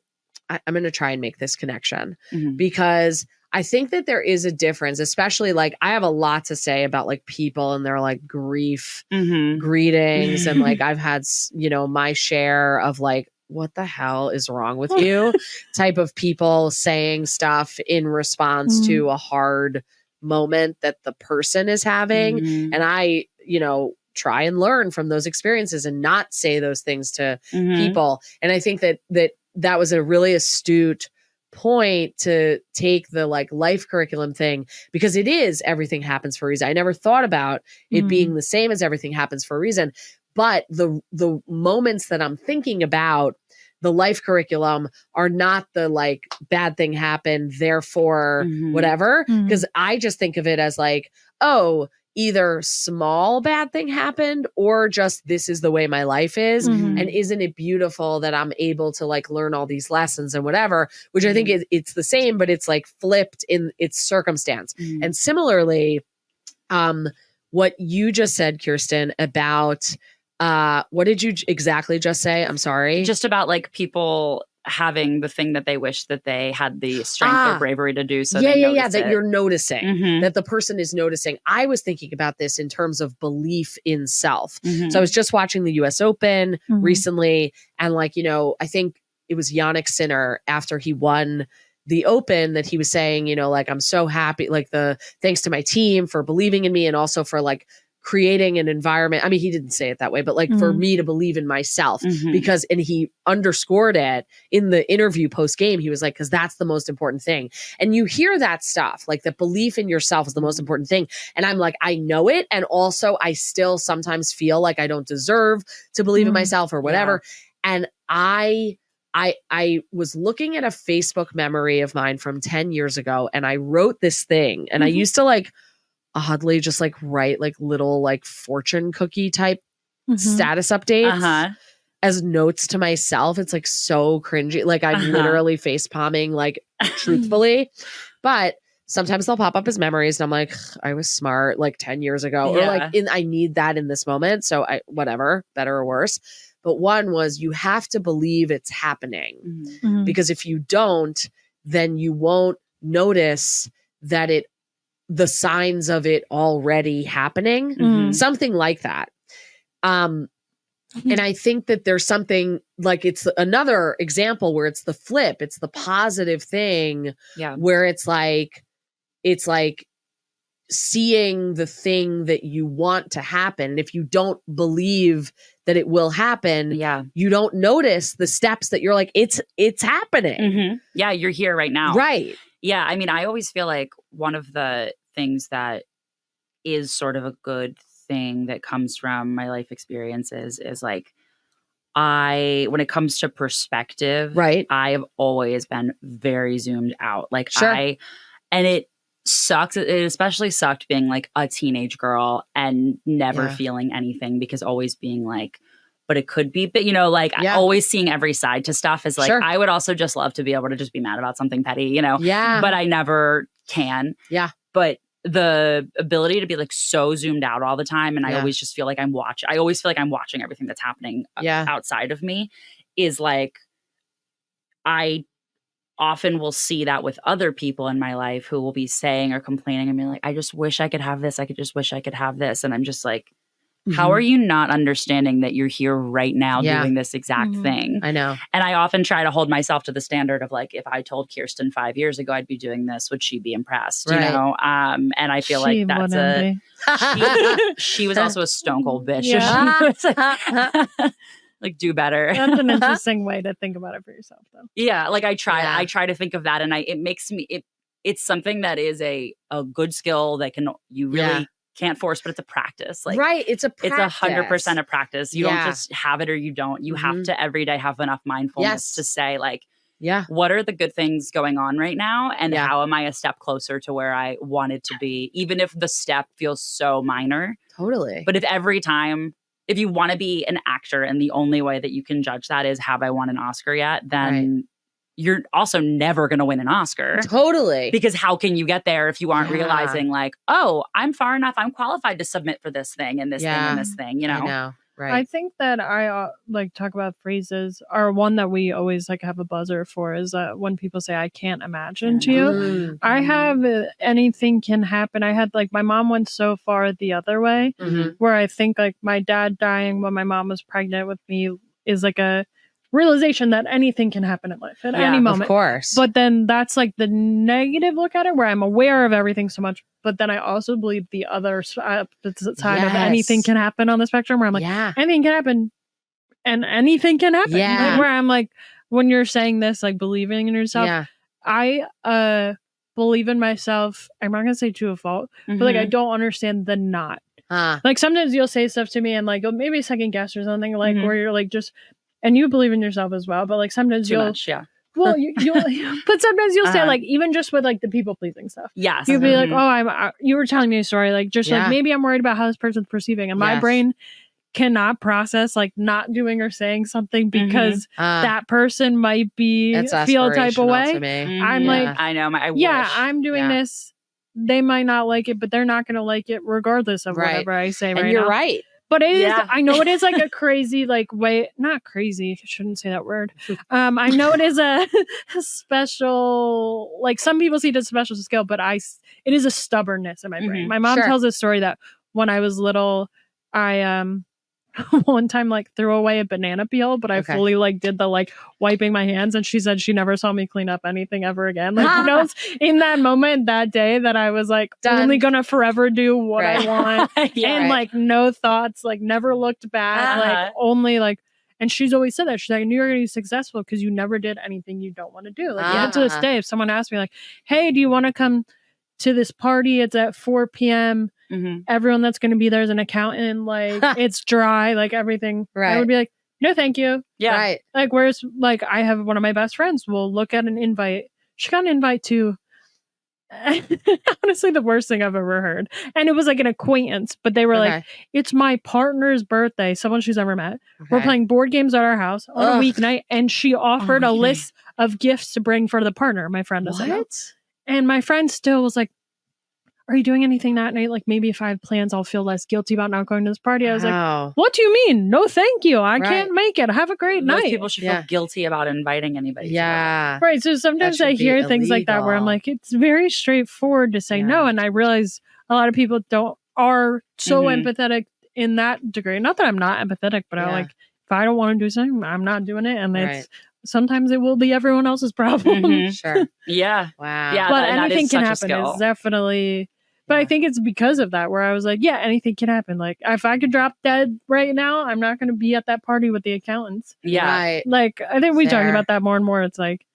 I'm going to try and make this connection because I think that there is a difference, especially like I have a lot to say about like people and their like grief greetings. And like I've had, you know, my share of like, what the hell is wrong with you type of people saying stuff in response to a hard moment that the person is having. And I, you know, try and learn from those experiences and not say those things to people. And I think that was a really astute point to take the like life curriculum thing, because it is everything happens for a reason. I never thought about it being the same as everything happens for a reason. But the moments that I'm thinking about the life curriculum are not the like bad thing happened, therefore whatever. Because I just think of it as like, oh, either small bad thing happened or just this is the way my life is. And isn't it beautiful that I'm able to like learn all these lessons and whatever, which I think it's the same, but it's like flipped in its circumstance. And similarly, what you just said, Kirsten, about what did you exactly just say? I'm sorry. Just about like people having the thing that they wish that they had the strength or bravery to do. So that you're noticing, that the person is noticing. I was thinking about this in terms of belief in self. So I was just watching the US Open recently, and like, you know, I think it was Yannick Sinner after he won the Open that he was saying, you know, like, I'm so happy, like thanks to my team for believing in me and also for like creating an environment. I mean, he didn't say it that way, but like for me to believe in myself because, and he underscored it in the interview post game. He was like, cause that's the most important thing. And you hear that stuff, like the belief in yourself is the most important thing. And I'm like, I know it. And also I still sometimes feel like I don't deserve to believe in myself or whatever. Yeah. And I was looking at a Facebook memory of mine from 10 years ago, and I wrote this thing, and I used to like oddly just like write like little like fortune cookie type status updates as notes to myself. It's like so cringy. Like I'm literally face palming, like truthfully, but sometimes they'll pop up as memories and I'm like, I was smart like 10 years ago or like I need that in this moment. So whatever, better or worse. But one was, you have to believe it's happening because if you don't, then you won't notice that the signs of it already happening, something like that. And I think that there's something like, it's another example where it's the flip, it's the positive thing where it's like seeing the thing that you want to happen. And if you don't believe that it will happen, you don't notice the steps that you're like, it's happening. Yeah. You're here right now. Right. Yeah. I mean, I always feel like one of the things that is sort of a good thing that comes from my life experiences is like, when it comes to perspective, right, I have always been very zoomed out. Like and it sucks. It especially sucked being like a teenage girl and never feeling anything, because always being like, but it could be, but you know, like always seeing every side to stuff is like, I would also just love to be able to just be mad about something petty, you know? Yeah. But I never can. Yeah. But the ability to be like so zoomed out all the time. And I always just feel like I always feel like I'm watching everything that's happening outside of me, is like, I often will see that with other people in my life who will be saying or complaining and be like, I just wish I could have this. I could just wish I could have this. And I'm just like, how are you not understanding that you're here right now doing this exact thing? I know. And I often try to hold myself to the standard of like, if I told Kirsten 5 years ago I'd be doing this, would she be impressed? You know? And I feel like that's she was also a stone cold bitch. Yeah. Like, do better. That's an interesting way to think about it for yourself, though. Yeah, like I try to think of that, and it makes me it's something that is a good skill that you really can't force, but it's a practice. Like, right, it's a practice. It's 100% a practice. You don't just have it or you don't. You have to every day have enough mindfulness to say like, what are the good things going on right now, and how am I a step closer to where I wanted to be, even if the step feels so minor. Totally. But if you want to be an actor and the only way that you can judge that is, have I won an Oscar yet? Then you're also never going to win an Oscar. Totally. Because how can you get there if you aren't realizing like, oh, I'm far enough. I'm qualified to submit for this thing and this thing and this thing, you know? I know. Right. I think that I like talk about phrases, or one that we always like have a buzzer for is when people say, I can't imagine to you. I have anything can happen. I had like, my mom went so far the other way where I think like my dad dying when my mom was pregnant with me is like a realization that anything can happen in life at any moment. Of course. But then that's like the negative look at it where I'm aware of everything so much. But then I also believe the other side of anything can happen on the spectrum where I'm like, anything can happen and anything can happen. Yeah. Like, where I'm like, when you're saying this, like believing in yourself, I believe in myself. I'm not going to say to a fault, but like I don't understand the not. Like sometimes you'll say stuff to me and like maybe second guess or something like where you're like just, and you believe in yourself as well, but like sometimes you'll well, but sometimes you'll say like even just with like the people pleasing stuff. Yes, you'll be like, oh, you were telling me a story, like just like maybe I'm worried about how this person's perceiving, and my brain cannot process like not doing or saying something because that person might be feel type of way. I'm like, I know, I wish. I'm doing this. They might not like it, but they're not going to like it regardless of whatever I say. And you're right. But it is, I know it is like a crazy, like way, not crazy, I shouldn't say that word. I know it is a special, like some people see it as a special skill, but it is a stubbornness in my brain. My mom tells a story that when I was little, I one time like threw away a banana peel, but I fully like did the like wiping my hands, and she said she never saw me clean up anything ever again. Like who knows, in that moment that day that I was like only gonna forever do what I want and like no thoughts, like never looked back, like only like. And she's always said that. She's like, I knew you were going to be successful because you never did anything you don't want to do. Like even to this day, if someone asked me like, hey, do you want to come to this party? It's at 4 p.m. Everyone that's going to be there is an accountant. Like it's dry, like everything. I would be like, no, thank you. Like whereas like I have one of my best friends will look at an invite. She got an invite to honestly the worst thing I've ever heard. And it was like an acquaintance, but they were like, it's my partner's birthday, someone she's ever met. We're playing board games at our house on a weeknight, and she offered a list of gifts to bring for the partner. My friend doesn't know. And my friend still was like, are you doing anything that night? Like maybe if I have plans, I'll feel less guilty about not going to this party. I was like, what do you mean? No, thank you. I can't make it. Have a great night. People should feel guilty about inviting anybody. Right. So sometimes I hear things like that where I'm like, it's very straightforward to say no. And I realize a lot of people are so empathetic in that degree. Not that I'm not empathetic, but I like, if I don't want to do something, I'm not doing it. And it's sometimes it will be everyone else's problem. Wow. But anything can happen. It's definitely. But I think it's because of that where I was like, yeah, anything can happen. Like if I could drop dead right now, I'm not going to be at that party with the accountants. Like I think we talked about that more and more. It's like,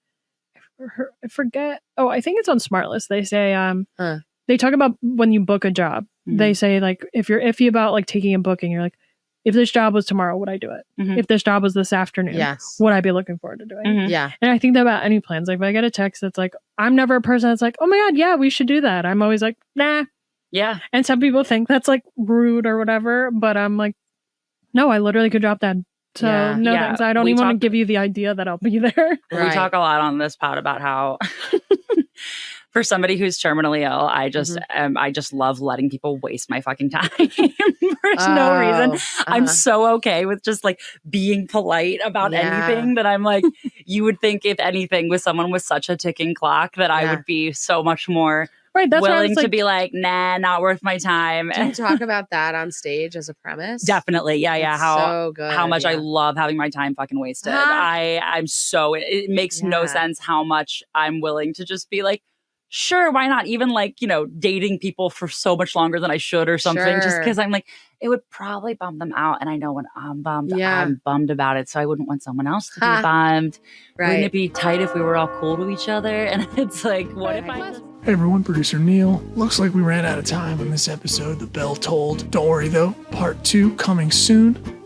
I forget. Oh, I think it's on SmartList. They say, they talk about when you book a job, they say like, if you're iffy about like taking a booking, you're like, if this job was tomorrow, would I do it? If this job was this afternoon, would I be looking forward to doing it? And I think that about any plans. Like if I get a text that's like, I'm never a person that's like, oh my God, yeah, we should do that. I'm always like, nah. And some people think that's like rude or whatever, but I'm like, no, I literally could drop that. So no thanks. I don't even want to give you the idea that I'll be there. We talk a lot on this pod about how for somebody who's terminally ill, I just love letting people waste my fucking time for no reason. I'm so okay with just like being polite about anything that I'm like, you would think if anything with someone with such a ticking clock that I would be so much more willing to be like, nah, not worth my time. Do you talk about that on stage as a premise? Definitely. Yeah. It's so good. How much I love having my time fucking wasted. I'm so, it makes no sense how much I'm willing to just be like, sure, why not? Even like, dating people for so much longer than I should or something, just because I'm like, it would probably bum them out. And I know when I'm bummed, I'm bummed about it. So I wouldn't want someone else to be bummed. Wouldn't it be tight if we were all cool to each other? And it's like, what if I... Hey everyone, producer Neil. Looks like we ran out of time on this episode. The bell tolled. Don't worry though, part 2 coming soon.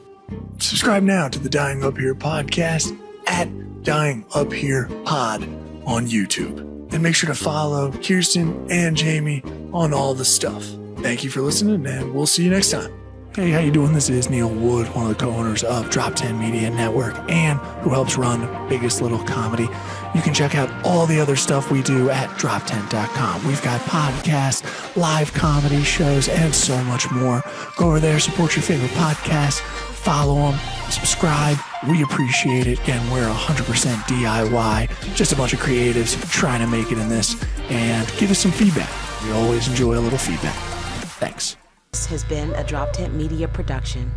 Subscribe now to the Dying Up Here podcast at Dying Up Here Pod on YouTube. And make sure to follow Kirsten and Jamie on all the stuff. Thank you for listening, and we'll see you next time. Hey, how you doing? This is Neil Wood, one of the co-owners of Drop 10 Media Network and who helps run Biggest Little Comedy. You can check out all the other stuff we do at drop10.com. We've got podcasts, live comedy shows, and so much more. Go over there, support your favorite podcasts, follow them, subscribe. We appreciate it. Again, we're 100% DIY, just a bunch of creatives trying to make it in this, and give us some feedback. We always enjoy a little feedback. Thanks. This has been a Drop Tent Media production.